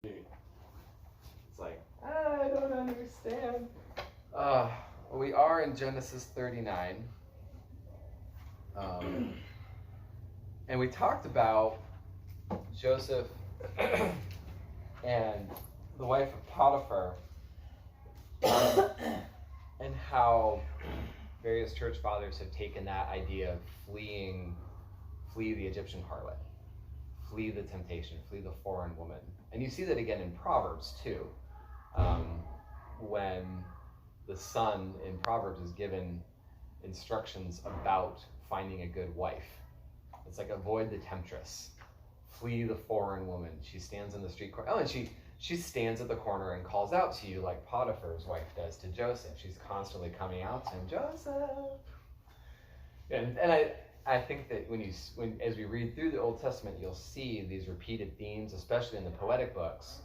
It's like, I don't understand. We are in Genesis 39. And we talked about Joseph and the wife of Potiphar, and how various church fathers have taken that idea of flee the Egyptian harlot, flee the temptation, flee the foreign woman. And you see that again in Proverbs too, when the son in Proverbs is given instructions about finding a good wife. It's like, avoid the temptress, flee the foreign woman. She stands in the street corner. Oh, and she stands at the corner and calls out to you like Potiphar's wife does to Joseph. She's constantly coming out to him, Joseph. And I think that as we read through the Old Testament, you'll see these repeated themes, especially in the poetic books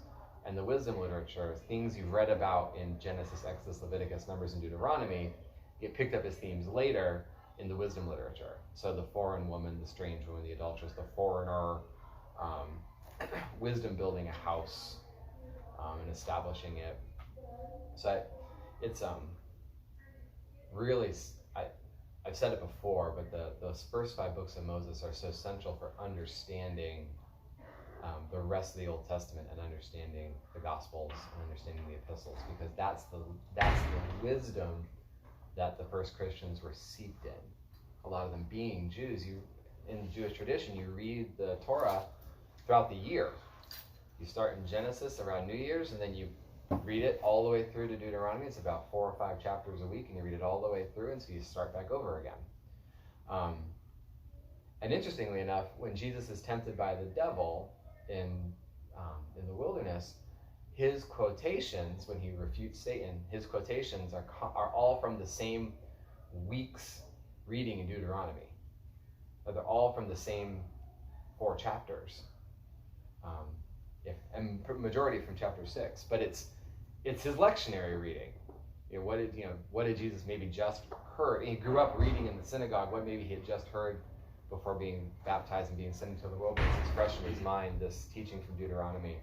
and the wisdom literature. Things you've read about in Genesis, Exodus, Leviticus, Numbers, and Deuteronomy get picked up as themes later in the wisdom literature. So the foreign woman, the strange woman, the adulteress, the foreigner, wisdom building a house and establishing it. So it's really, I've said it before, but those first 5 books of Moses are so central for understanding the rest of the Old Testament and understanding the Gospels and understanding the epistles, because that's the wisdom that the first Christians were seeped in. A lot of them being Jews, in the Jewish tradition, you read the Torah throughout the year. You start in Genesis around New Year's, and then you read it all the way through to Deuteronomy. It's about 4 or 5 chapters a week, and you read it all the way through, and so you start back over again. And interestingly enough, when Jesus is tempted by the devil in the wilderness, his quotations, when he refutes Satan, his quotations are all from the same week's reading in Deuteronomy. But they're all from the same 4 chapters. And majority from chapter 6. But it's his lectionary reading. What did Jesus maybe just heard? He grew up reading in the synagogue. What maybe he had just heard before being baptized and being sent into the wilderness. It's fresh in his mind, this teaching from Deuteronomy.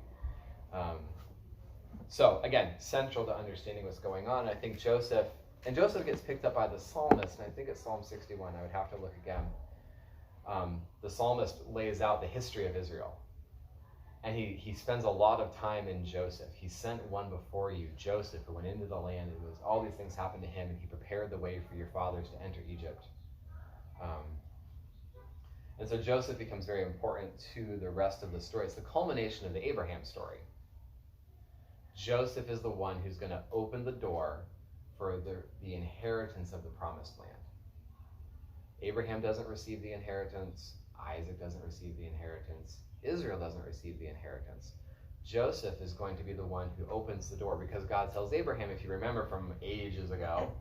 So again, central to understanding what's going on. I think Joseph gets picked up by the psalmist, and I think it's Psalm 61. I would have to look again. The psalmist lays out the history of Israel. And he spends a lot of time in Joseph. He sent one before you, Joseph, who went into the land, and all these things happened to him, and he prepared the way for your fathers to enter Egypt. And so Joseph becomes very important to the rest of the story. It's the culmination of the Abraham story. Joseph is the one who's going to open the door for the inheritance of the promised land. Abraham doesn't receive the inheritance. Isaac doesn't receive the inheritance. Israel doesn't receive the inheritance. Joseph is going to be the one who opens the door, because God tells Abraham, if you remember from ages ago,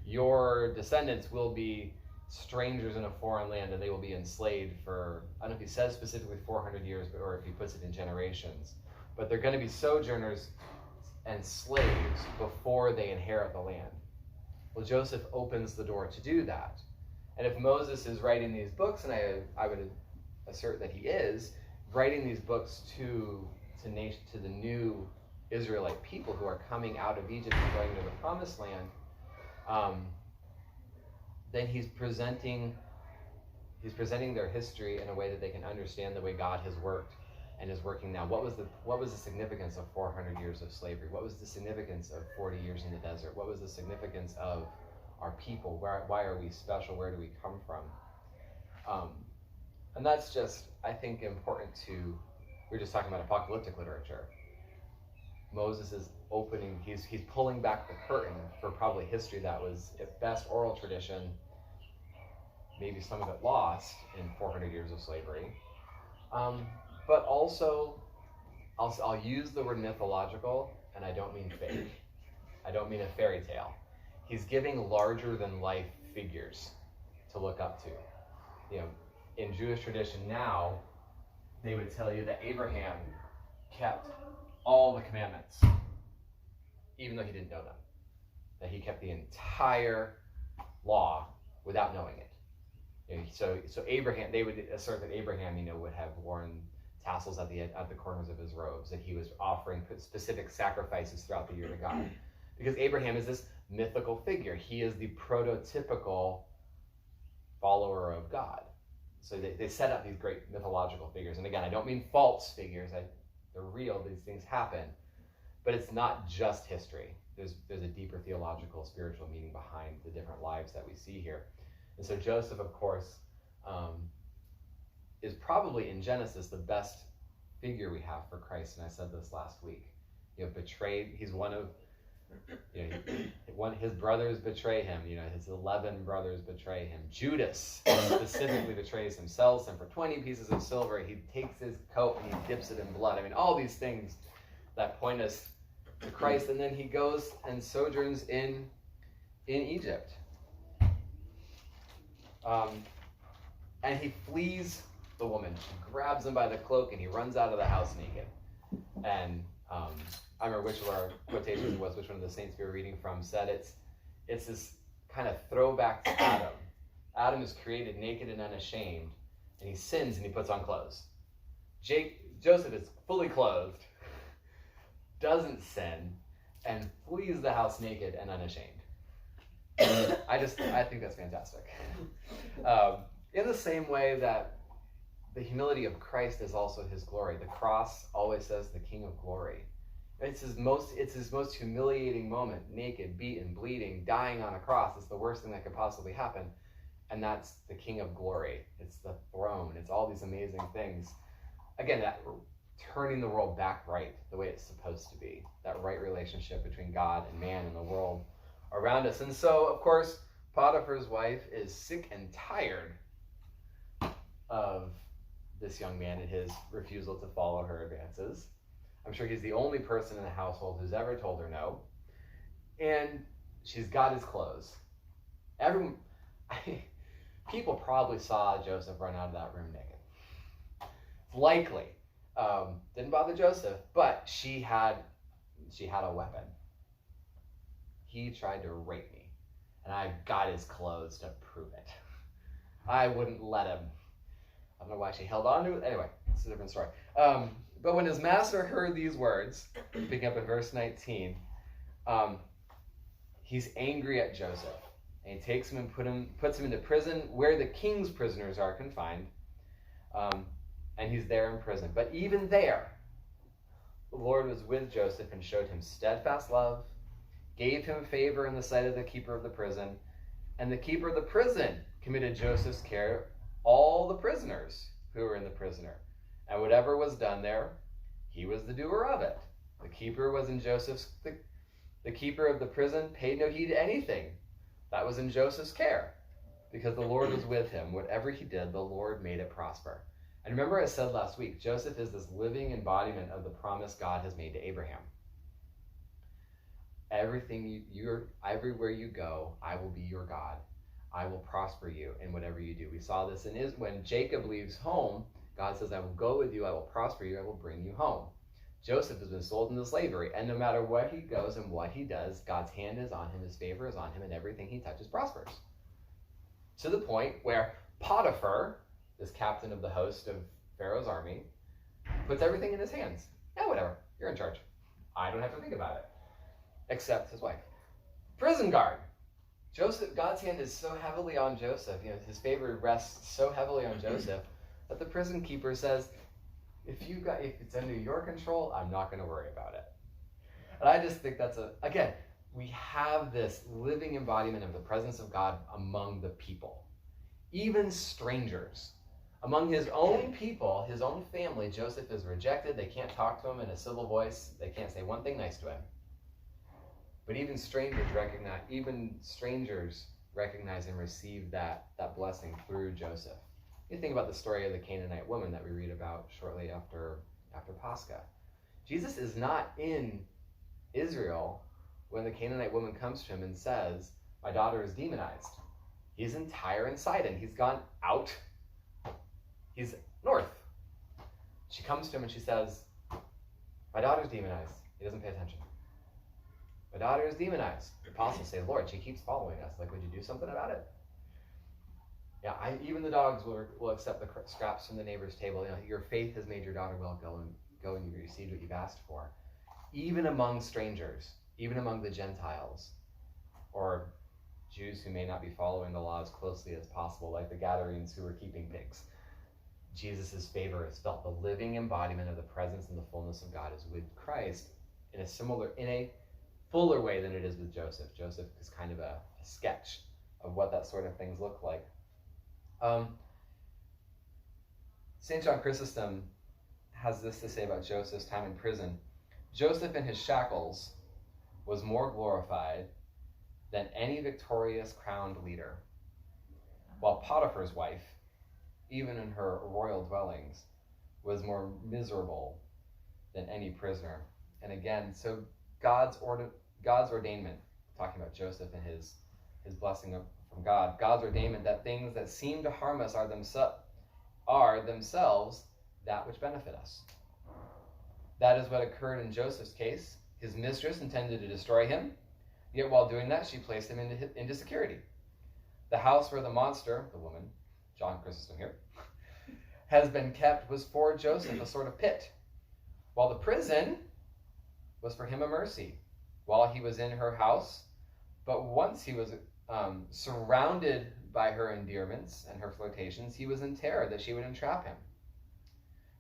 your descendants will be strangers in a foreign land, and they will be enslaved for, I don't know if he says specifically 400 years, or if he puts it in generations, but they're going to be sojourners and slaves before they inherit the land. Well, Joseph opens the door to do that. And if Moses is writing these books, and I would assert that he is, writing these books to the new Israelite people who are coming out of Egypt and going to the promised land, then he's presenting their history in a way that they can understand the way God has worked and is working now. What was the significance of 400 years of slavery? What was the significance of 40 years in the desert? What was the significance of our people? Why are we special? Where do we come from? And that's just, I think, important to, we're just talking about apocalyptic literature. Moses is opening, he's pulling back the curtain for probably history that was, at best, oral tradition, maybe some of it lost in 400 years of slavery. But also, I'll use the word mythological, and I don't mean fake. I don't mean a fairy tale. He's giving larger than life figures to look up to. In Jewish tradition now, they would tell you that Abraham kept all the commandments, even though he didn't know them. That he kept the entire law without knowing it. So Abraham, they would assert that Abraham, would have worn tassels at the corners of his robes, that he was offering specific sacrifices throughout the year to God. Because Abraham is this mythical figure. He is the prototypical follower of God. So they set up these great mythological figures. And again, I don't mean false figures. They're real. These things happen. But it's not just history. There's a deeper theological, spiritual meaning behind the different lives that we see here. And so Joseph, of course, is probably in Genesis the best figure we have for Christ. And I said this last week. Betrayed. He's one of, his brothers betray him. His 11 brothers betray him. Judas specifically betrays him, sells him for 20 pieces of silver. He takes his coat and he dips it in blood. All these things that point us to Christ. And then he goes and sojourns in Egypt. And he flees the woman. She grabs him by the cloak and he runs out of the house naked. And I remember which of our quotations it was, which one of the saints we were reading from said it's this kind of throwback to Adam. Adam is created naked and unashamed, and he sins and he puts on clothes. Joseph is fully clothed, doesn't sin, and flees the house naked and unashamed. I think that's fantastic. In the same way that the humility of Christ is also his glory. The cross always says the King of Glory. It's his most humiliating moment, naked, beaten, bleeding, dying on a cross. It's the worst thing that could possibly happen. And that's the King of Glory. It's the throne. It's all these amazing things. Again, that turning the world back right, the way it's supposed to be. That right relationship between God and man and the world around us. And so, of course, Potiphar's wife is sick and tired of this young man and his refusal to follow her advances. I'm sure he's the only person in the household who's ever told her no. And she's got his clothes. People probably saw Joseph run out of that room naked. Likely. Didn't bother Joseph, but she had a weapon. He tried to rape me, and I got his clothes to prove it. I wouldn't let him. I don't know why she held on to it. Anyway, it's a different story. But when his master heard these words, picking up in verse 19, he's angry at Joseph. And he takes him and puts him into prison where the king's prisoners are confined. And he's there in prison. But even there, the Lord was with Joseph and showed him steadfast love, gave him favor in the sight of the keeper of the prison. And the keeper of the prison committed Joseph's care all the prisoners who were in the prisoner. And whatever was done there, he was the doer of it. The keeper was in the keeper of the prison paid no heed to anything that was in Joseph's care, because the Lord was with him. Whatever he did, the Lord made it prosper. And remember I said last week, Joseph is this living embodiment of the promise God has made to Abraham. Everywhere you go, I will be your God. I will prosper you in whatever you do. We saw this when Jacob leaves home, God says, I will go with you, I will prosper you, I will bring you home. Joseph has been sold into slavery, and no matter where he goes and what he does, God's hand is on him, his favor is on him, and everything he touches prospers. To the point where Potiphar, this captain of the host of Pharaoh's army, puts everything in his hands. Yeah, whatever, you're in charge. I don't have to think about it. Except his wife. Prison guard. Joseph, God's hand is so heavily on Joseph, his favor rests so heavily on Joseph, that the prison keeper says, if it's under your control, I'm not going to worry about it. And I just think again, we have this living embodiment of the presence of God among the people. Even strangers. Among his own people, his own family, Joseph is rejected. They can't talk to him in a civil voice. They can't say one thing nice to him. But even strangers recognize and receive that blessing through Joseph. You think about the story of the Canaanite woman that we read about shortly after Pascha. Jesus is not in Israel when the Canaanite woman comes to him and says, my daughter is demonized. He's in Tyre and Sidon. He's gone out. He's north. She comes to him and she says, my daughter's demonized. He doesn't pay attention. My daughter is demonized. The apostles say, Lord, she keeps following us. Would you do something about it? Yeah, even the dogs will accept the scraps from the neighbor's table. Your faith has made your daughter well. Go and you received what you've asked for. Even among strangers, even among the Gentiles, or Jews who may not be following the law as closely as possible, like the Gadarenes who were keeping pigs. Jesus' favor is felt. The living embodiment of the presence and the fullness of God is with Christ in a fuller way than it is with Joseph. Joseph is kind of a sketch of what that sort of things look like. St. John Chrysostom has this to say about Joseph's time in prison. Joseph in his shackles was more glorified than any victorious crowned leader, while Potiphar's wife, even in her royal dwellings, was more miserable than any prisoner. And again, so God's ordainment, talking about Joseph and his blessing from God, God's ordainment that things that seem to harm us are themselves that which benefit us. That is what occurred in Joseph's case. His mistress intended to destroy him, yet while doing that, she placed him into security. The house where the monster, the woman, John Chrysostom here, has been kept was for Joseph a sort of pit, while the prison was for him a mercy. While he was in her house, but once he was surrounded by her endearments and her flirtations, he was in terror that she would entrap him.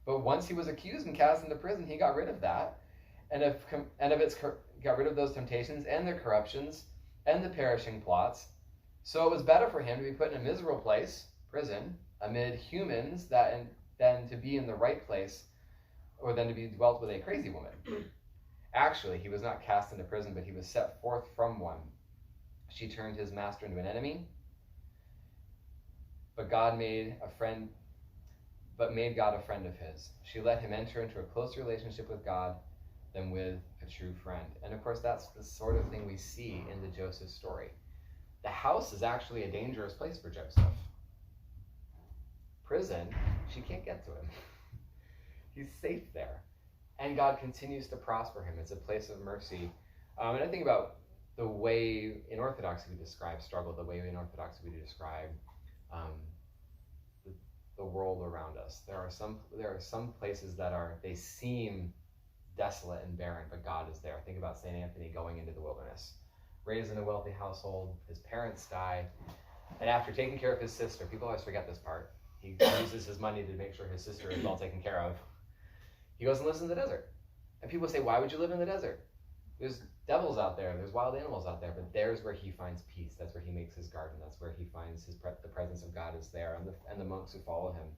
But once he was accused and cast into prison, he got rid of that, got rid of those temptations and their corruptions and the perishing plots. So it was better for him to be put in a miserable place, prison, amid humans, than to be in the right place, or than to be dwelt with a crazy woman. Actually, he was not cast into prison, but he was set forth from one. She turned his master into an enemy, but made God a friend of his. She let him enter into a closer relationship with God than with a true friend. And of course, that's the sort of thing we see in the Joseph story. The house is actually a dangerous place for Joseph. Prison, she can't get to him. He's safe there. And God continues to prosper him. It's a place of mercy. And I think about the way in Orthodoxy we describe struggle, the way in Orthodoxy we describe the world around us. There are some places they seem desolate and barren, but God is there. Think about St. Anthony going into the wilderness. Raised in a wealthy household, his parents die, and after taking care of his sister, people always forget this part, he uses his money to make sure his sister is well taken care of. He goes and lives in the desert. And people say, why would you live in the desert? There's devils out there, there's wild animals out there, but there's where he finds peace. That's where he makes his garden. That's where he finds the presence of God is there, and the monks who follow him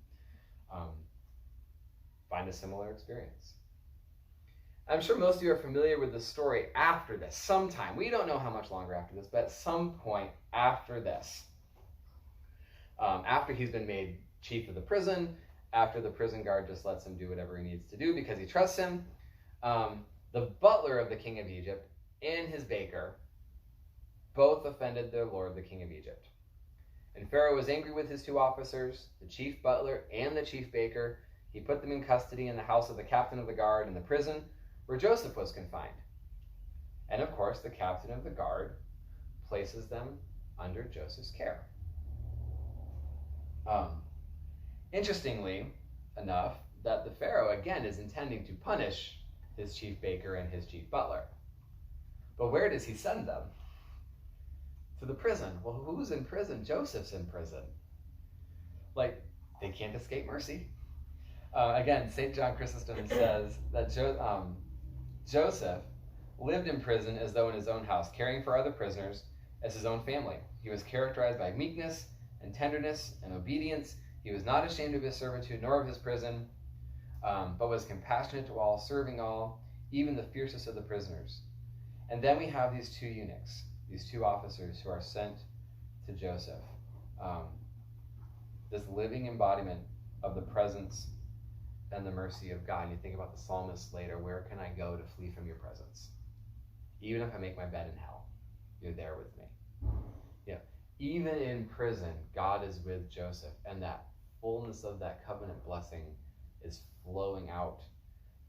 find a similar experience. I'm sure most of you are familiar with the story after this, sometime. We don't know how much longer after this, but at some point after this, after he's been made chief of the prison, after the prison guard just lets him do whatever he needs to do because he trusts him, the butler of the king of Egypt and his baker both offended their lord, the king of Egypt. And Pharaoh was angry with his two officers, the chief butler and the chief baker. He put them in custody in the house of the captain of the guard in the prison where Joseph was confined. And of course, the captain of the guard places them under Joseph's care. Interestingly enough, that the Pharaoh, again, is intending to punish his chief baker and his chief butler. But where does he send them? To the prison. Well, who's in prison? Joseph's in prison. They can't escape mercy. Again, St. John Chrysostom says that Joseph lived in prison as though in his own house, caring for other prisoners as his own family. He was characterized by meekness and tenderness and obedience. He was not ashamed of his servitude nor of his prison, but was compassionate to all, serving all, even the fiercest of the prisoners. And then we have these two eunuchs, these two officers who are sent to Joseph. This living embodiment of the presence and the mercy of God. And you think about the psalmist later, where can I go to flee from your presence? Even if I make my bed in hell, you're there with me. Yeah. Even in prison, God is with Joseph, and that fullness of that covenant blessing is flowing out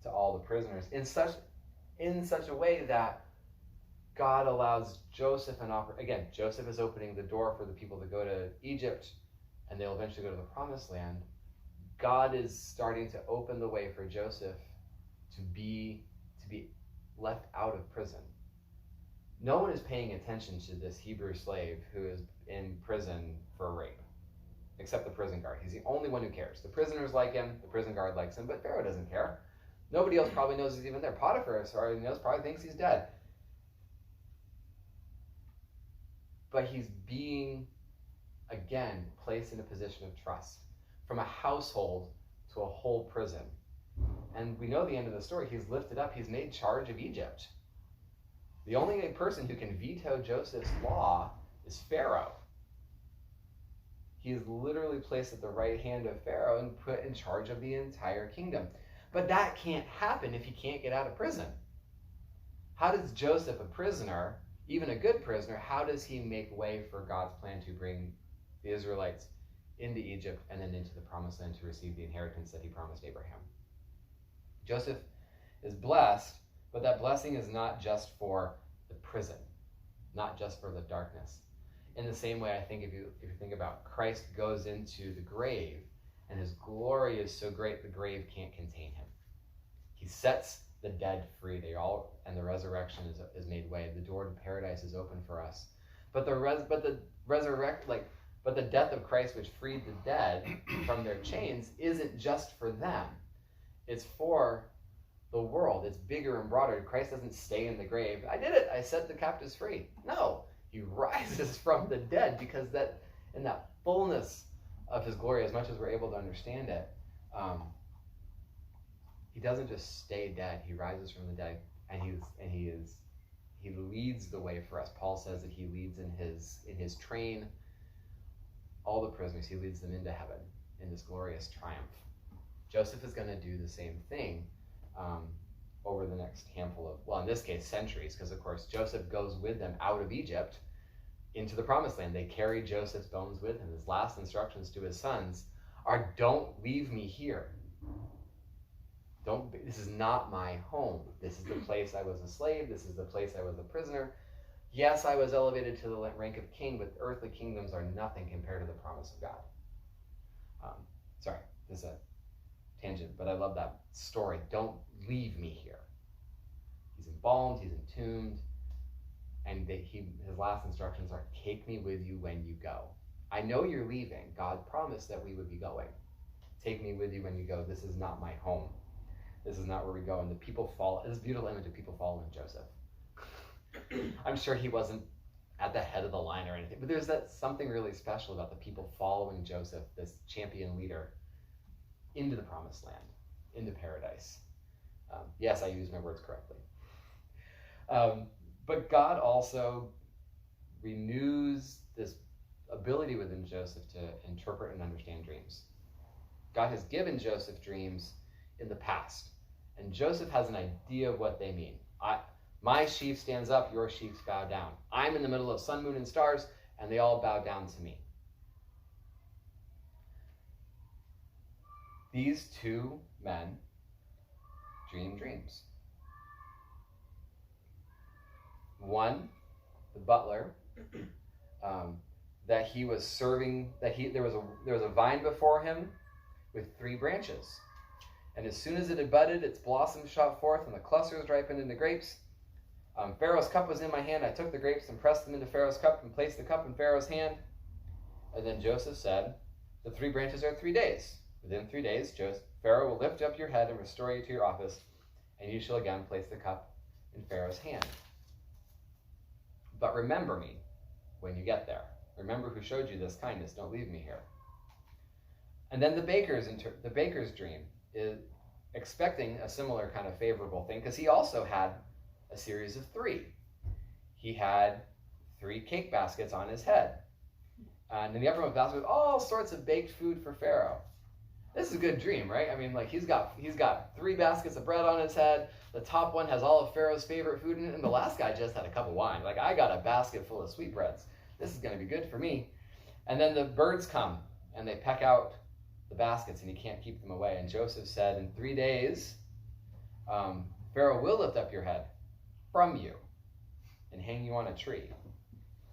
to all the prisoners in such a way that God allows Joseph an opportunity. Again, Joseph is opening the door for the people to go to Egypt and they'll eventually go to the promised land, God is starting to open the way for Joseph to be left out of prison. No one is paying attention to this Hebrew slave who is in prison for rape, except the prison guard. He's the only one who cares. The prisoners like him, the prison guard likes him, but Pharaoh doesn't care. Nobody else probably knows he's even there. Potiphar already knows, probably thinks he's dead. But he's being, again, placed in a position of trust. From a household to a whole prison. And we know the end of the story. He's lifted up. He's made charge of Egypt. The only person who can veto Joseph's law is Pharaoh. He is literally placed at the right hand of Pharaoh and put in charge of the entire kingdom. But that can't happen if he can't get out of prison. How does Joseph, a prisoner, even a good prisoner, how does he make way for God's plan to bring the Israelites into Egypt and then into the promised land to receive the inheritance that he promised Abraham? Joseph is blessed, but that blessing is not just for the prison, not just for the darkness. In the same way, I think if you think about Christ goes into the grave and his glory is so great the grave can't contain him. He sets the dead free. And the resurrection is made way. The door to paradise is open for us. But the death of Christ, which freed the dead from their chains, isn't just for them. It's for the world. It's bigger and broader. Christ doesn't stay in the grave. I did it. I set the captives free. No, he rises from the dead, because that in that fullness of his glory, as much as we're able to understand it, he doesn't just stay dead. He rises from the dead, and he leads the way for us. Paul says that he leads in his train all the prisoners. He leads them into heaven in this glorious triumph. Joseph is going to do the same thing over the next handful of, well, in this case, centuries, because of course Joseph goes with them out of Egypt into the promised land. They carry Joseph's bones with him. His last instructions to his sons are, don't leave me here. This is not my home. This is the place I was a slave. This is the place I was a prisoner. Yes, I was elevated to the rank of king, but earthly kingdoms are nothing compared to the promise of God. Sorry, this is a tangent, but I love that story. Don't leave me here. He's embalmed, he's entombed, and his last instructions are, take me with you when you go. I know you're leaving. God promised that we would be going. Take me with you when you go. This is not my home. This is not where we go. And the people follow. This beautiful image of people following Joseph. I'm sure he wasn't at the head of the line or anything, but there's something really special about the people following Joseph, this champion leader, into the promised land, into paradise. Yes, I use my words correctly. But God also renews this ability within Joseph to interpret and understand dreams. God has given Joseph dreams in the past, and Joseph has an idea of what they mean. My sheaf stands up, your sheaves bow down. I'm in the middle of sun, moon, and stars, and they all bow down to me. These two men dream dreams. One, the butler, that he was serving, there was a vine before him with 3 branches. And as soon as it had budded, its blossoms shot forth, and the clusters ripened into grapes. Pharaoh's cup was in my hand. I took the grapes and pressed them into Pharaoh's cup and placed the cup in Pharaoh's hand. And then Joseph said, the 3 branches are 3 days. Within 3 days, Pharaoh will lift up your head and restore you to your office, and you shall again place the cup in Pharaoh's hand. But remember me when you get there. Remember who showed you this kindness. Don't leave me here. And then the baker's dream is expecting a similar kind of favorable thing, because he also had a series of 3. He had 3 cake baskets on his head. And then the uppermost basket with all sorts of baked food for Pharaoh. This is a good dream, right? I mean, like he's got 3 baskets of bread on his head. The top one has all of Pharaoh's favorite food in it, and the last guy just had a cup of wine. Like, I got a basket full of sweetbreads. This is going to be good for me. And then the birds come, and they peck out the baskets, and he can't keep them away. And Joseph said, in 3 days, Pharaoh will lift up your head from you and hang you on a tree,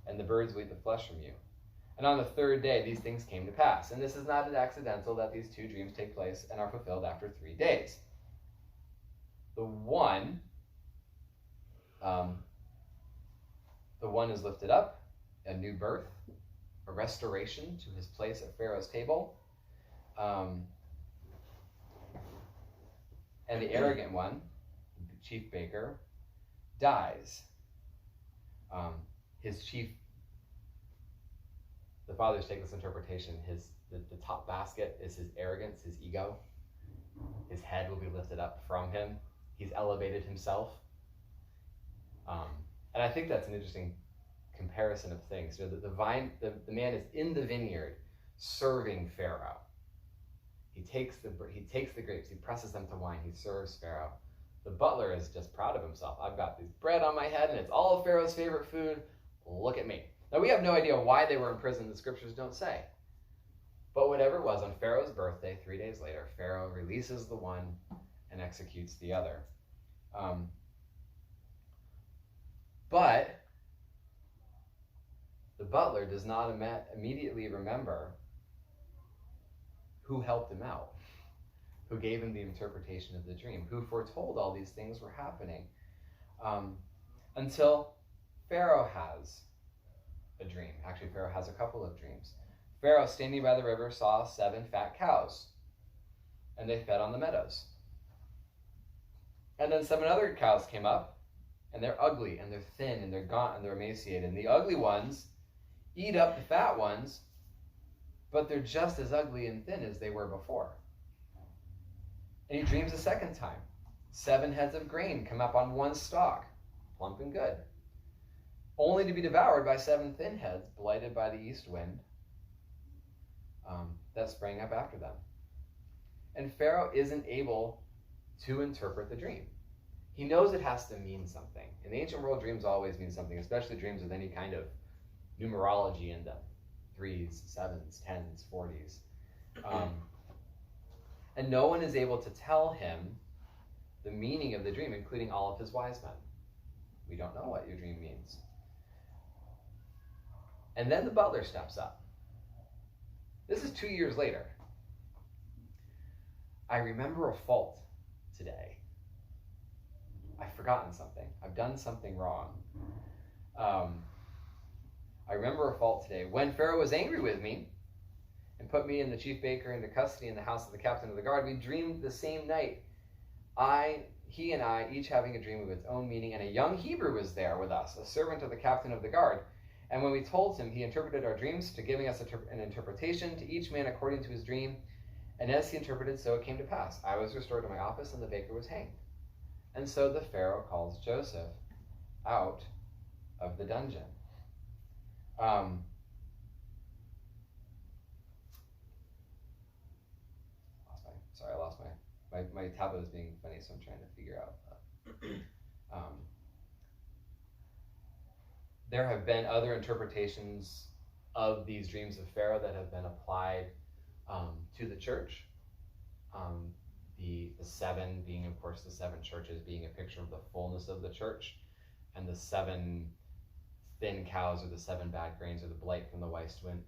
and the birds will eat the flesh from you. And on the third day, these things came to pass. And this is not an accidental that these two dreams take place and are fulfilled after 3 days. The one is lifted up, a new birth, a restoration to his place at Pharaoh's table. And the arrogant one, the chief baker, dies. The fathers take this interpretation. The top basket is his arrogance, his ego. His head will be lifted up from him. He's elevated himself. And I think that's an interesting comparison of things. So the man is in the vineyard serving Pharaoh. He takes the grapes, he presses them to wine, he serves Pharaoh. The butler is just proud of himself. I've got this bread on my head and it's all of Pharaoh's favorite food. Look at me. Now we have no idea why they were in prison. The scriptures don't say. But whatever it was, on Pharaoh's birthday, 3 days later, Pharaoh releases the one and executes the other. But the butler does not immediately remember who helped him out, who gave him the interpretation of the dream, who foretold all these things were happening, until Pharaoh has a dream. Actually, Pharaoh has a couple of dreams. Pharaoh, standing by the river, saw 7 fat cows, and they fed on the meadows. And then 7 other cows came up, and they're ugly, and they're thin, and they're gaunt, and they're emaciated. And the ugly ones eat up the fat ones, but they're just as ugly and thin as they were before. And he dreams a second time. 7 heads of grain come up on one stalk, plump and good, only to be devoured by 7 thin heads, blighted by the east wind that sprang up after them. And Pharaoh isn't able to interpret the dream. He knows it has to mean something. In the ancient world, dreams always mean something, especially dreams with any kind of numerology in them. 3s, 7s, 10s, 40s. And no one is able to tell him the meaning of the dream, including all of his wise men. We don't know what your dream means. And then the butler steps up. This is 2 years later. I remember a fault today. I've forgotten something. I've done something wrong. I remember a fault today. When Pharaoh was angry with me and put me and the chief baker into custody in the house of the captain of the guard, we dreamed the same night. He and I, each having a dream of its own meaning, and a young Hebrew was there with us, a servant of the captain of the guard. And when we told him, he interpreted our dreams to giving us an interpretation to each man according to his dream. And as he interpreted, so it came to pass. I was restored to my office, and the baker was hanged. And so the Pharaoh calls Joseph out of the dungeon. I lost my tablet is being funny, so I'm trying to figure out. There have been other interpretations of these dreams of Pharaoh that have been applied to the church. The 7 being, of course, the 7 churches being a picture of the fullness of the church, and the 7 thin cows or the 7 bad grains or the blight from the west wind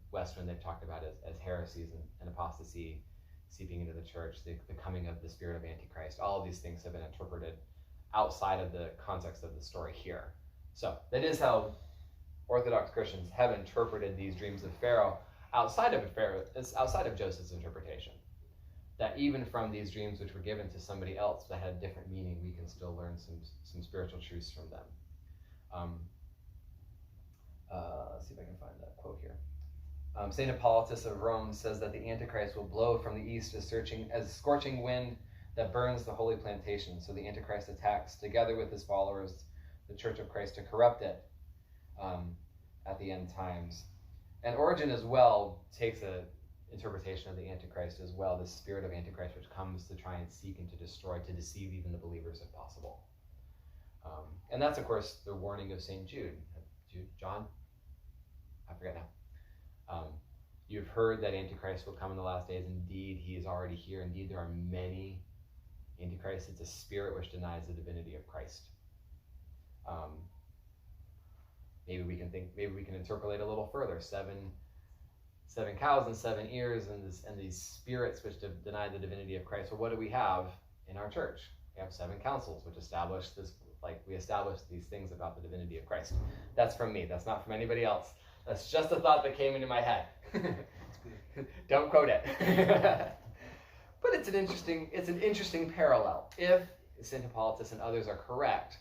they've talked about as heresies and apostasy seeping into the church, the coming of the spirit of Antichrist. All of these things have been interpreted outside of the context of the story here. So that is how Orthodox Christians have interpreted these dreams of Pharaoh outside of Joseph's interpretation. That even from these dreams which were given to somebody else that had a different meaning, we can still learn some spiritual truths from them. Let's see if I can find that quote here. St. Hippolytus of Rome says that the Antichrist will blow from the east as scorching wind that burns the holy plantation. So the Antichrist attacks, together with his followers, the Church of Christ to corrupt it at the end times. And Origen as well takes an interpretation of the Antichrist as well, the spirit of Antichrist, which comes to try and seek and to destroy, to deceive even the believers if possible. And that's, of course, the warning of St. John? I forget now. You've heard that Antichrist will come in the last days. Indeed, he is already here. Indeed, there are many Antichrists. It's a spirit which denies the divinity of Christ. Maybe we can interpolate a little further. 7 7 cows and 7 ears and these spirits which deny the divinity of Christ. Well, what do we have in our church? We have 7 councils which establish this, like we establish these things about the divinity of Christ. That's from me. That's not from anybody else. That's just a thought that came into my head. Don't quote it. But it's an interesting parallel. If St. Hippolytus and others are correct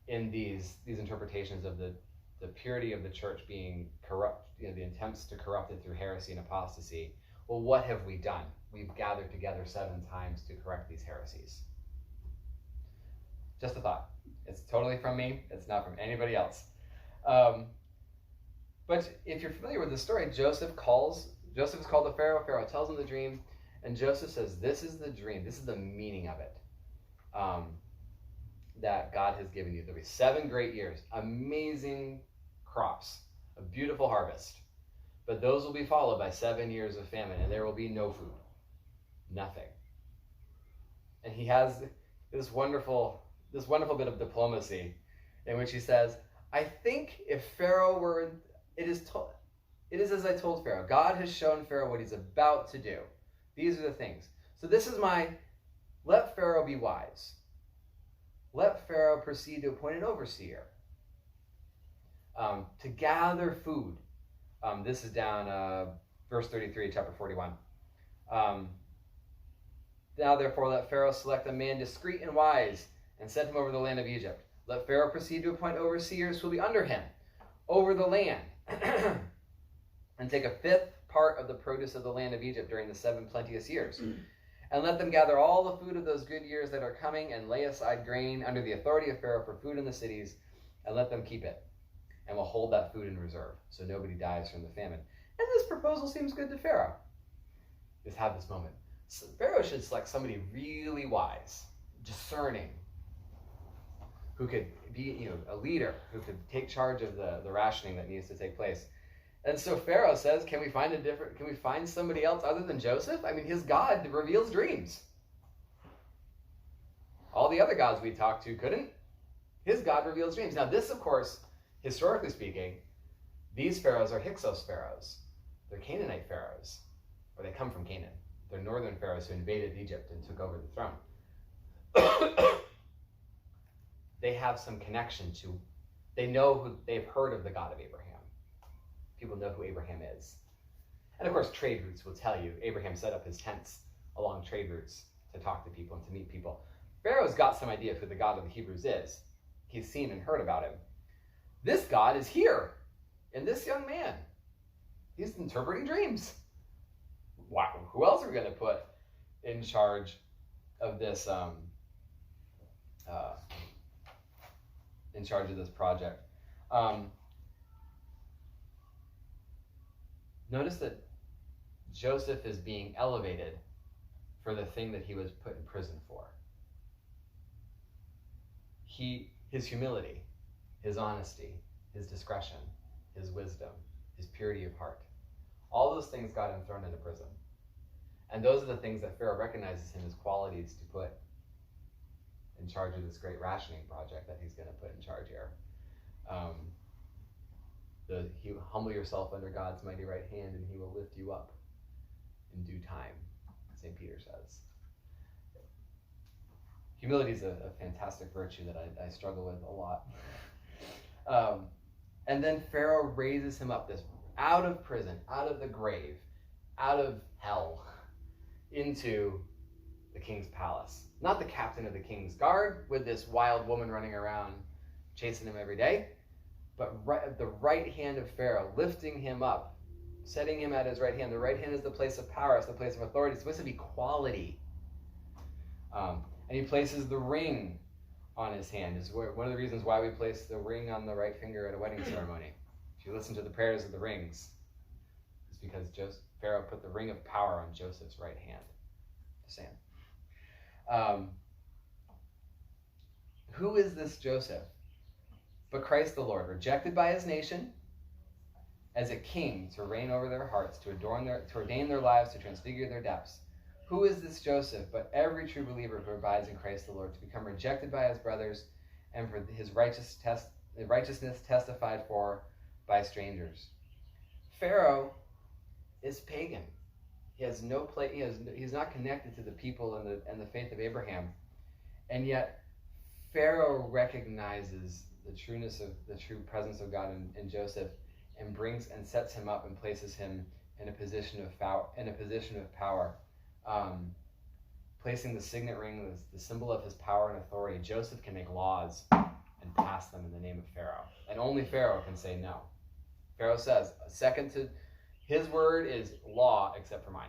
in these interpretations of the purity of the church being corrupt, the attempts to corrupt it through heresy and apostasy, well, what have we done? We've gathered together 7 times to correct these heresies. Just a thought. It's totally from me. It's not from anybody else. But if you're familiar with the story, Joseph is called to Pharaoh. Pharaoh tells him the dream, and Joseph says, this is the dream. This is the meaning of it. That God has given you. There'll be 7 great years, amazing crops, a beautiful harvest. But those will be followed by 7 years of famine, and there will be no food. Nothing. And he has this wonderful bit of diplomacy in which he says, I think if Pharaoh were, it is as I told Pharaoh. God has shown Pharaoh what he's about to do. These are the things. So this is let Pharaoh be wise. Let Pharaoh proceed to appoint an overseer to gather food. This is down verse 33, chapter 41. Now therefore let Pharaoh select a man discreet and wise and set him over the land of Egypt. Let Pharaoh proceed to appoint overseers who will be under him over the land and take a 5th part of the produce of the land of Egypt during the 7 plenteous years. And let them gather all the food of those good years that are coming and lay aside grain under the authority of Pharaoh for food in the cities, and let them keep it. And we'll hold that food in reserve so nobody dies from the famine. And this proposal seems good to Pharaoh. Just have this moment. So Pharaoh should select somebody really wise, discerning, who could be a leader, who could take charge of the rationing that needs to take place. And so Pharaoh says, can we find somebody else other than Joseph? I mean, his God reveals dreams. All the other gods we talked to couldn't. His God reveals dreams. Now this, of course, historically speaking, these pharaohs are Hyksos pharaohs. They're Canaanite pharaohs, or they come from Canaan. They're northern pharaohs who invaded Egypt and took over the throne. They have some connection to, they've heard of the God of Abraham. People know who Abraham is. And of course, trade routes will tell you, Abraham set up his tents along trade routes to talk to people and to meet people. Pharaoh's got some idea of who the God of the Hebrews is. He's seen and heard about him. This God is here in this young man. He's interpreting dreams. Wow, who else are we going to put in charge of this project? Notice that Joseph is being elevated for the thing that he was put in prison for. His humility, his honesty, his discretion, his wisdom, his purity of heart. All those things got him thrown into prison. And those are the things that Pharaoh recognizes him as qualities to put in charge of this great rationing project that he's going to put in charge here. Humble yourself under God's mighty right hand and he will lift you up in due time, St. Peter says. Humility is a fantastic virtue that I struggle with a lot. And then Pharaoh raises him up out of prison, out of the grave, out of hell, into the king's palace. Not the captain of the king's guard with this wild woman running around chasing him every day, but the right hand of Pharaoh, lifting him up, setting him at his right hand. The right hand is the place of power, it's the place of authority, it's supposed to be equality. And he places the ring on his hand. Is one of the reasons why we place the ring on the right finger at a wedding ceremony. If you listen to the prayers of the rings, it's because Pharaoh put the ring of power on Joseph's right hand. Just saying. Who is this Joseph? But Christ the Lord, rejected by his nation as a king to reign over their hearts, to ordain their lives, to transfigure their depths. Who is this Joseph but every true believer who abides in Christ the Lord, to become rejected by his brothers and for his righteousness testified for by strangers? Pharaoh is pagan. He has no place. He's not connected to the people and the faith of Abraham, and yet Pharaoh recognizes the true presence of God in Joseph, and brings and sets him up and places him in a position of power, placing the signet ring, the symbol of his power and authority. Joseph can make laws and pass them in the name of Pharaoh, and only Pharaoh can say no. Pharaoh says, second to his word is law except for mine.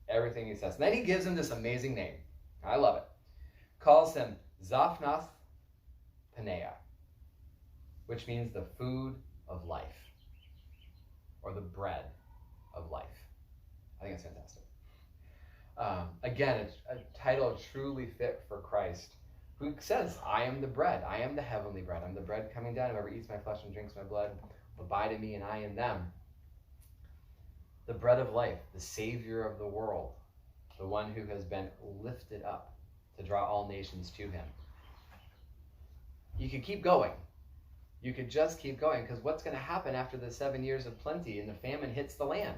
Everything he says. And then he gives him this amazing name. I love it. Calls him Zaphnath Paneah, which means the food of life, or the bread of life. I think it's fantastic. Again, it's a title truly fit for Christ, who says, I am the bread. I am the heavenly bread. I'm the bread coming down. Whoever eats my flesh and drinks my blood will abide in me, and I in them. The bread of life, the Savior of the world, the one who has been lifted up to draw all nations to him. You could keep going. You could just keep going, because what's going to happen after the 7 years of plenty and the famine hits the land?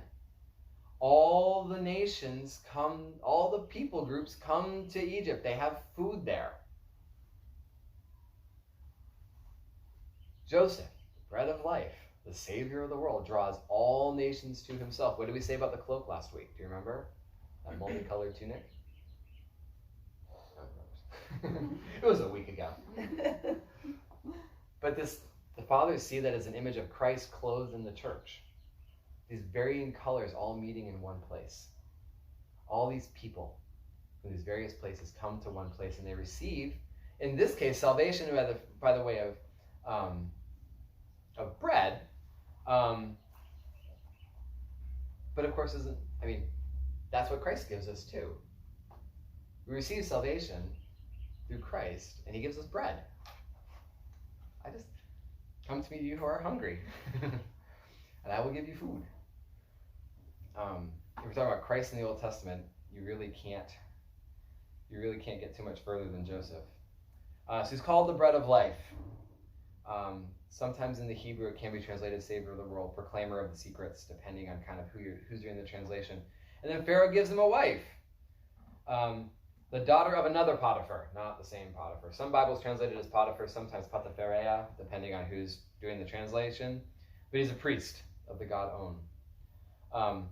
All the nations come, all the people groups come to Egypt. They have food there. Joseph, the bread of life, the Savior of the world, draws all nations to himself. What did we say about the cloak last week? Do you remember? That multicolored tunic? It was a week ago. But the fathers see that as an image of Christ clothed in the church. These varying colors all meeting in one place. All these people from these various places come to one place, and they receive, in this case, salvation by the way of bread. But of course, that's what Christ gives us too. We receive salvation through Christ, and he gives us bread. Come to me, you who are hungry, and I will give you food. If we're talking about Christ in the Old Testament, you really can't get too much further than Joseph. So he's called the bread of life. Sometimes in the Hebrew it can be translated Savior of the world, proclaimer of the secrets, depending on kind of who's doing the translation. And then Pharaoh gives him a wife, the daughter of another Potiphar, not the same Potiphar. Some Bibles translate it as Potiphar, sometimes Potiphareia, depending on who's doing the translation. But he's a priest of the God On.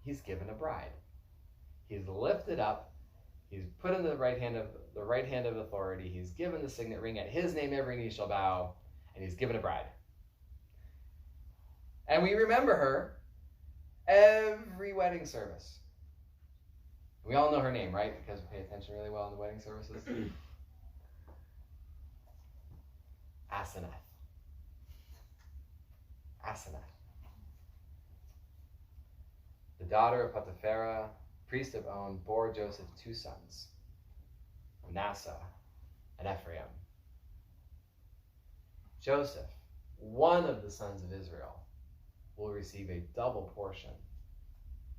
He's given a bride. He's lifted up. He's put in the right hand of authority. He's given the signet ring. At his name every knee shall bow, and he's given a bride. And we remember her every wedding service. We all know her name, right? Because we pay attention really well in the wedding services. Asenath. The daughter of Potipharah, priest of On, bore Joseph 2 sons, Manasseh and Ephraim. Joseph, one of the sons of Israel, will receive a double portion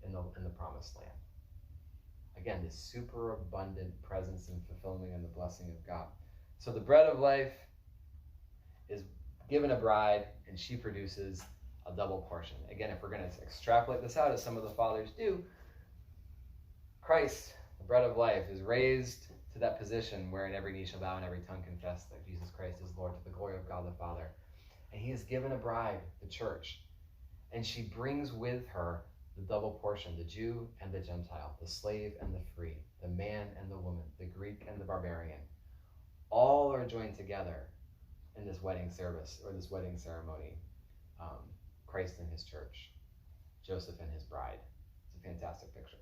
in the promised land. Again, this super abundant presence and fulfillment and the blessing of God. So the bread of life is given a bride, and she produces a double portion. Again, if we're going to extrapolate this out, as some of the fathers do, Christ, the bread of life, is raised to that position wherein every knee shall bow and every tongue confess that Jesus Christ is Lord, to the glory of God the Father. And he has given a bride, the church, and she brings with her the double portion, the Jew and the Gentile, the slave and the free, the man and the woman, the Greek and the barbarian. All are joined together in this wedding service, or this wedding ceremony. Christ and his church, Joseph and his bride. It's a fantastic picture.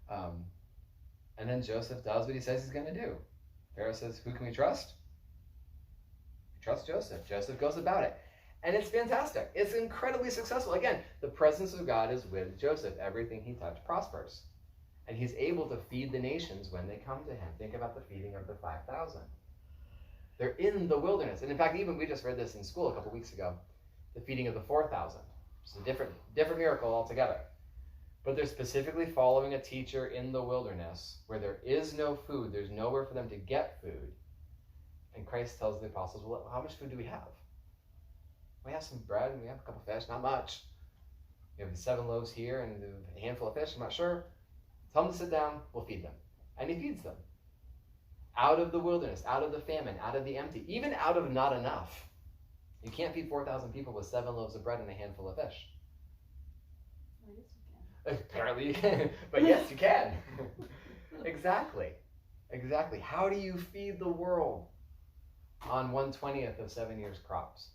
And then Joseph does what he says he's going to do. Pharaoh says, who can we trust? We trust Joseph. Joseph goes about it. And it's fantastic. It's incredibly successful. Again, the presence of God is with Joseph. Everything he touched prospers. And he's able to feed the nations when they come to him. Think about the feeding of the 5,000. They're in the wilderness. And in fact, even we just read this in school a couple weeks ago, the feeding of the 4,000. It's a different miracle altogether. But they're specifically following a teacher in the wilderness where there is no food. There's nowhere for them to get food. And Christ tells the apostles, well, how much food do we have? We have some bread and we have a couple fish, not much. We have 7 loaves here and a handful of fish, I'm not sure. Tell them to sit down, we'll feed them. And he feeds them. Out of the wilderness, out of the famine, out of the empty, even out of not enough. You can't feed 4,000 people with 7 loaves of bread and a handful of fish. Well, yes, you can. Apparently you can, but yes, you can. Exactly. How do you feed the world on 1/20th of 7 years' crops?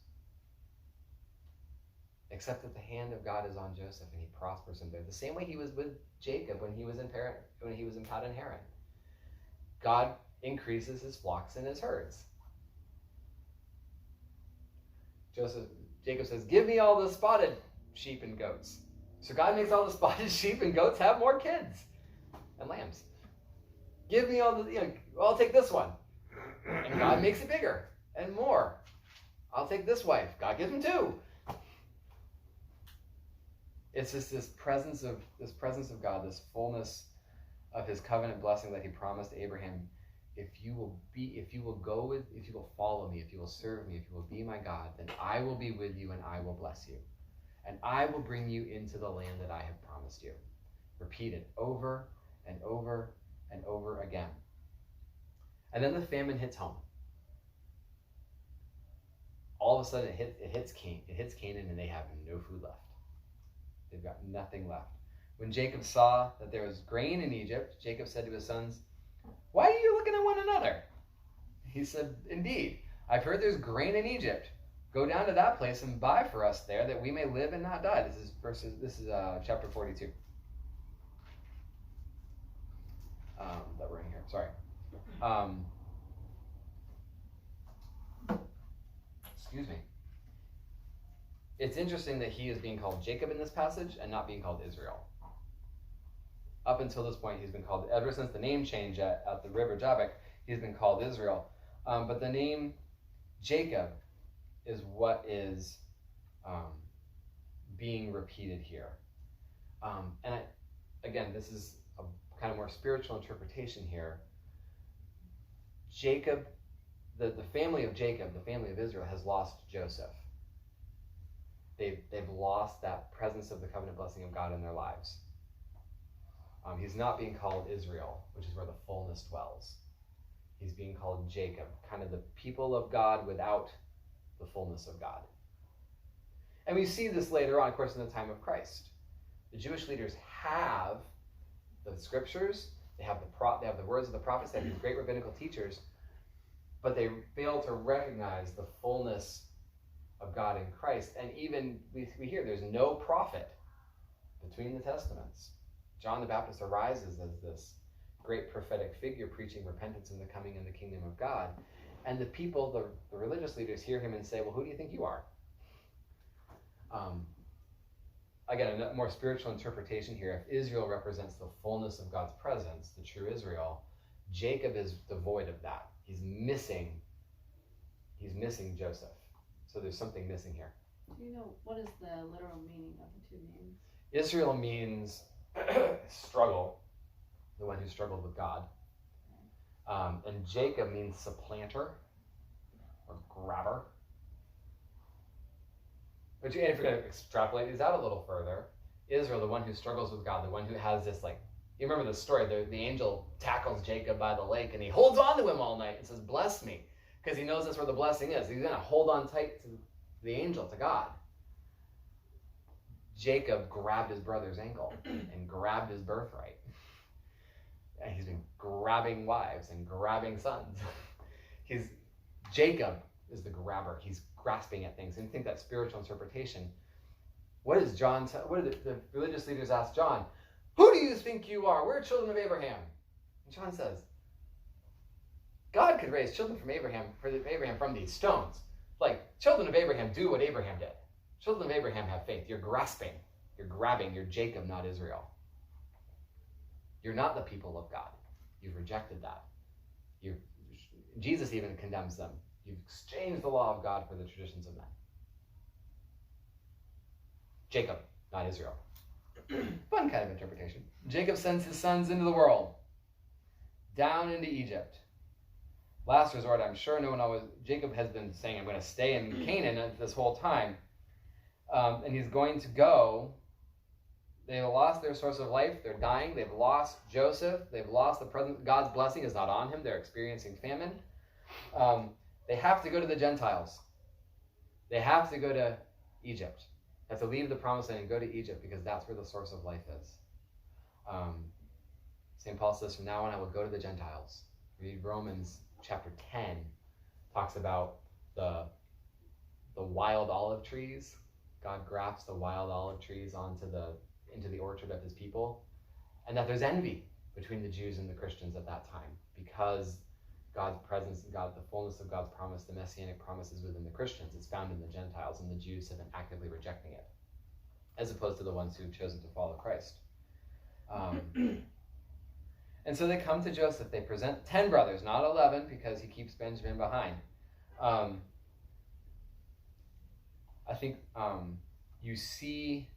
Except that the hand of God is on Joseph and he prospers him there. The same way he was with Jacob when he was in Padan Haran. God increases his flocks and his herds. Jacob says, give me all the spotted sheep and goats. So God makes all the spotted sheep and goats have more kids and lambs. Give me all the, I'll take this one. And God makes it bigger and more. I'll take this wife. God gives him 2. It's just this presence of God, this fullness of his covenant blessing that he promised Abraham. If you will follow me, if you will serve me, if you will be my God, then I will be with you and I will bless you. And I will bring you into the land that I have promised you. Repeated over and over and over again. And then the famine hits home. All of a sudden it hits Canaan and they have no food left. They've got nothing left. When Jacob saw that there was grain in Egypt, Jacob said to his sons, why are you looking at one another? He said, indeed, I've heard there's grain in Egypt. Go down to that place and buy for us there that we may live and not die. This is chapter 42. That we're in here. Sorry. Excuse me. It's interesting that he is being called Jacob in this passage and not being called Israel. Up until this point, he's been called, ever since the name change at the river Jabbok, he's been called Israel. But the name Jacob is what is being repeated here. Again, this is a kind of more spiritual interpretation here. Jacob, the family of Jacob, the family of Israel, has lost Joseph. They've lost that presence of the covenant blessing of God in their lives. He's not being called Israel, which is where the fullness dwells. He's being called Jacob, kind of the people of God without the fullness of God. And we see this later on, of course, in the time of Christ. The Jewish leaders have the scriptures, they have the words of the prophets, they have these great rabbinical teachers, but they fail to recognize the fullness of God in Christ. And even we hear there's no prophet between the testaments. John the Baptist arises as this great prophetic figure preaching repentance and the coming in the kingdom of God. And the people, the religious leaders, hear him and say, well, who do you think you are? Again, a more spiritual interpretation here. If Israel represents the fullness of God's presence, the true Israel, Jacob is devoid of that. He's missing Joseph. So there's something missing here. Do you know what is the literal meaning of the 2 names? Israel means struggle, the one who struggled with God. And Jacob means supplanter or grabber. But if you're going to extrapolate these out a little further, Israel, the one who struggles with God, the one who has this, you remember the story, the angel tackles Jacob by the lake and he holds on to him all night and says, bless me, because he knows that's where the blessing is. He's going to hold on tight to the angel, to God. Jacob grabbed his brother's ankle and grabbed his birthright. And he's been grabbing wives and grabbing sons. Jacob is the grabber. He's grasping at things. And think that spiritual interpretation. What did the religious leaders ask John? Who do you think you are? We're children of Abraham. And John says, God could raise children from Abraham from these stones. Children of Abraham do what Abraham did. Children of Abraham have faith. You're grasping. You're grabbing. You're Jacob, not Israel. You're not the people of God. You've rejected that. Jesus even condemns them. You've exchanged the law of God for the traditions of men. Jacob, not Israel. Fun kind of interpretation. Jacob sends his sons into the world, down into Egypt. last resort, I'm sure no one always, Jacob has been saying, I'm going to stay in Canaan this whole time. And he's going to go. They've lost their source of life. They're dying. They've lost Joseph. They've lost the presence. God's blessing is not on him. They're experiencing famine. They have to go to the Gentiles. They have to go to Egypt. They have to leave the promised land and go to Egypt because that's where the source of life is. St. Paul says, from now on I will go to the Gentiles. Read Romans chapter 10. Talks about the wild olive trees. God grafts the wild olive trees into the orchard of his people. And that there's envy between the Jews and the Christians at that time because God's presence, the fullness of God's promise, the messianic promises within the Christians, is found in the Gentiles, and the Jews have been actively rejecting it, as opposed to the ones who've chosen to follow Christ. And so they come to Joseph. They present 10 brothers, not 11, because he keeps Benjamin behind. I think you see,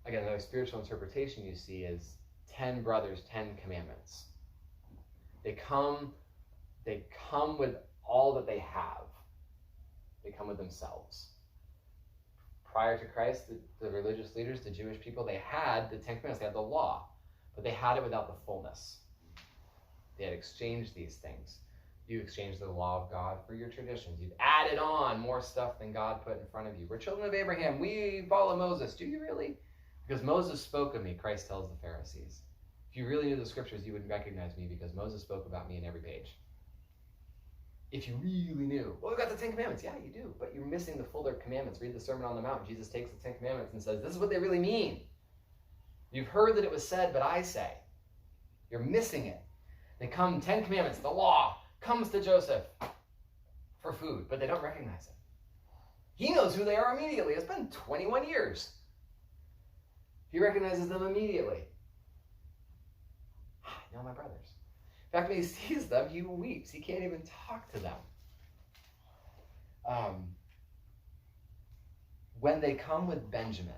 again, another spiritual interpretation you see is 10 brothers, 10 commandments. They come with all that they have. They come with themselves. Prior to Christ, the religious leaders, the Jewish people, they had the 10 commandments, they had the law, but they had it without the fullness. They had exchanged these things. You exchanged the law of God for your traditions. You've added on more stuff than God put in front of you. We're children of Abraham. We follow Moses. Do you really? Because Moses spoke of me, Christ tells the Pharisees. If you really knew the scriptures, you wouldn't recognize me because Moses spoke about me in every page. If you really knew, well, we've got the 10 commandments. Yeah, you do, but you're missing the fuller commandments. Read the Sermon on the Mount. Jesus takes the 10 commandments and says, this is what they really mean. You've heard that it was said, but I say. You're missing it. They come, 10 commandments, the law comes to Joseph for food, but they don't recognize it. He knows who they are immediately. It's been 21 years. He recognizes them immediately. I know my brothers. In fact, when he sees them, he weeps. He can't even talk to them. When they come with Benjamin,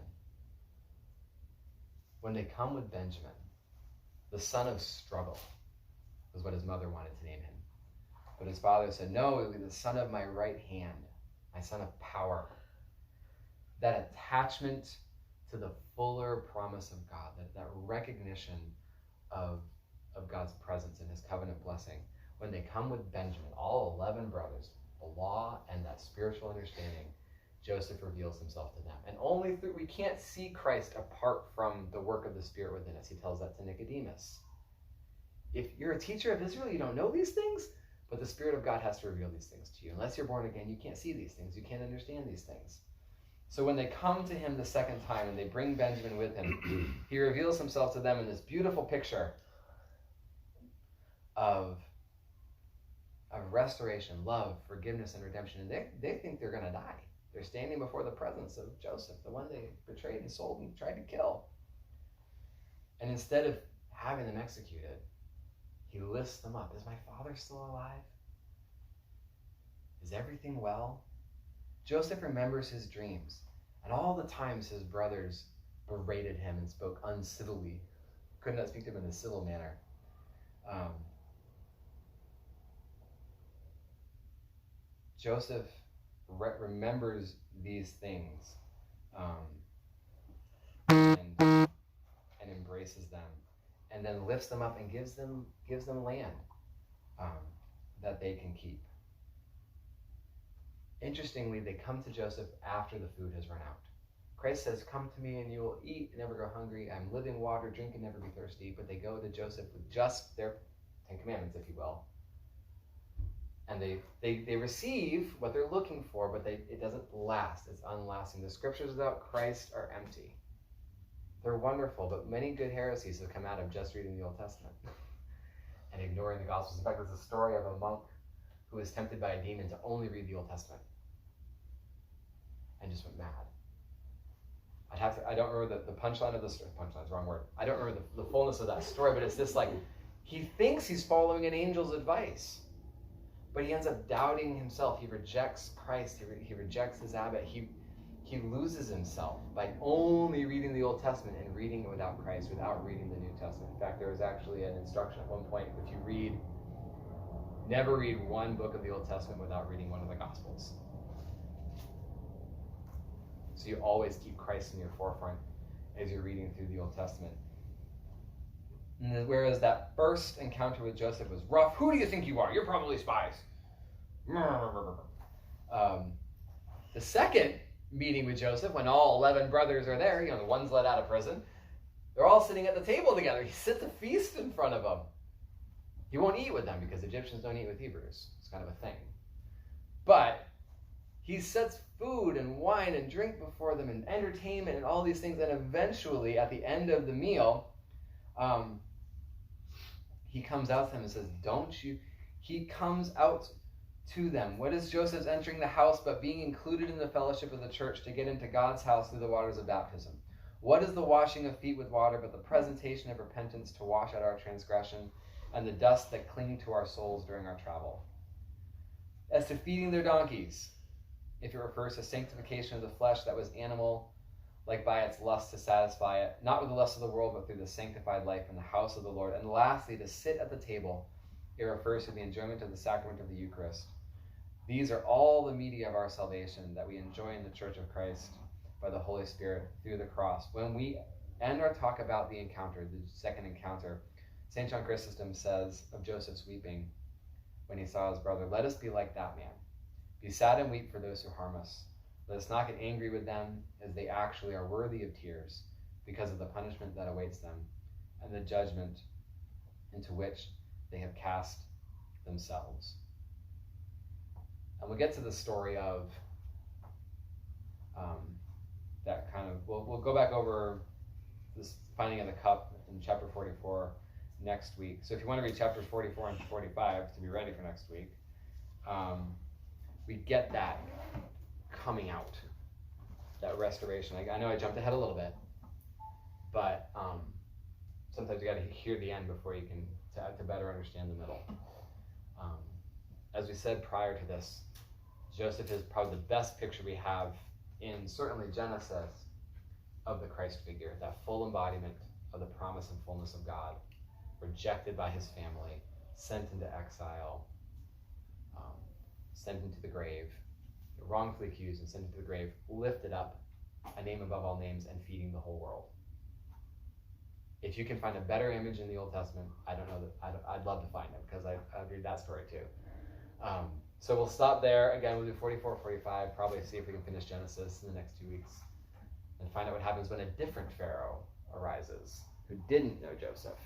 the son of struggle was what his mother wanted to name him. But his father said, no, it will be the son of my right hand, my son of power. That attachment to the fuller promise of God, that recognition of God's presence and his covenant blessing. When they come with Benjamin, all 11 brothers, the law and that spiritual understanding, Joseph reveals himself to them. And only through, we can't see Christ apart from the work of the Spirit within us. He tells that to Nicodemus. If you're a teacher of Israel, you don't know these things, but the Spirit of God has to reveal these things to you. Unless you're born again, you can't see these things. You can't understand these things. So when they come to him the second time and they bring Benjamin with him, he reveals himself to them in this beautiful picture of restoration, love, forgiveness, and redemption. And they think they're going to die. They're standing before the presence of Joseph, the one they betrayed and sold and tried to kill. And instead of having them executed, he lifts them up. Is my father still alive? Is everything well? Joseph remembers his dreams and all the times his brothers berated him and spoke uncivilly, could not speak to him in a civil manner. Joseph remembers these things and embraces them, and then lifts them up and gives them land that they can keep. Interestingly, they come to Joseph after the food has run out. Christ says, come to me and you will eat and never go hungry. I'm living water, drink and never be thirsty. But they go to Joseph with just their 10 commandments, if you will. And they receive what they're looking for, but it doesn't last. It's unlasting. The scriptures without Christ are empty. They're wonderful, but many good heresies have come out of just reading the Old Testament and ignoring the Gospels. In fact, there's a story of a monk who was tempted by a demon to only read the Old Testament and just went mad. I don't remember the punchline of the story. Punchline's the wrong word. I don't remember the fullness of that story, but it's this like, he thinks he's following an angel's advice, but he ends up doubting himself. He rejects Christ. He rejects his abbot. He loses himself by only reading the Old Testament and reading it without Christ, without reading the New Testament. In fact, there was actually an instruction at one point, if you read Never read one book of the Old Testament without reading one of the Gospels. So you always keep Christ in your forefront as you're reading through the Old Testament. And whereas that first encounter with Joseph was rough, who do you think you are? You're probably spies. The second meeting with Joseph, when all 11 brothers are there, the ones let out of prison, they're all sitting at the table together. He sets a feast in front of them. He won't eat with them because Egyptians don't eat with Hebrews. It's kind of a thing. But he sets food and wine and drink before them and entertainment and all these things. And eventually, at the end of the meal, he comes out to them and says, don't you? He comes out to them. What is Joseph's entering the house but being included in the fellowship of the church to get into God's house through the waters of baptism? What is the washing of feet with water but the presentation of repentance to wash out our transgression and the dust that cling to our souls during our travel? As to feeding their donkeys, if it refers to sanctification of the flesh that was animal, like by its lust to satisfy it, not with the lust of the world, but through the sanctified life in the house of the Lord. And lastly, to sit at the table, it refers to the enjoyment of the sacrament of the Eucharist. These are all the media of our salvation that we enjoy in the Church of Christ by the Holy Spirit through the cross. When we end our talk about the encounter, the second encounter, St. John Chrysostom says of Joseph's weeping when he saw his brother, let us be like that man. Be sad and weep for those who harm us. Let us not get angry with them, as they actually are worthy of tears because of the punishment that awaits them and the judgment into which they have cast themselves. And we'll get to the story of that kind of, we'll go back over this finding of the cup in chapter 44 next week. So if you want to read chapters 44 and 45 to be ready for next week, we get that coming out, that restoration. I know I jumped ahead a little bit, but sometimes you got to hear the end before you can to better understand the middle. As we said prior to this, Joseph is probably the best picture we have in certainly Genesis of the Christ figure, that full embodiment of the promise and fullness of God, rejected by his family, sent into exile, sent into the grave, wrongfully accused and sent into the grave, lifted up, a name above all names, and feeding the whole world. If you can find a better image in the Old Testament, I don't know that I'd love to find it, because I'd read that story too. So we'll stop there. Again, we'll do 44, 45, probably see if we can finish Genesis in the next 2 weeks, and find out what happens when a different Pharaoh arises who didn't know Joseph.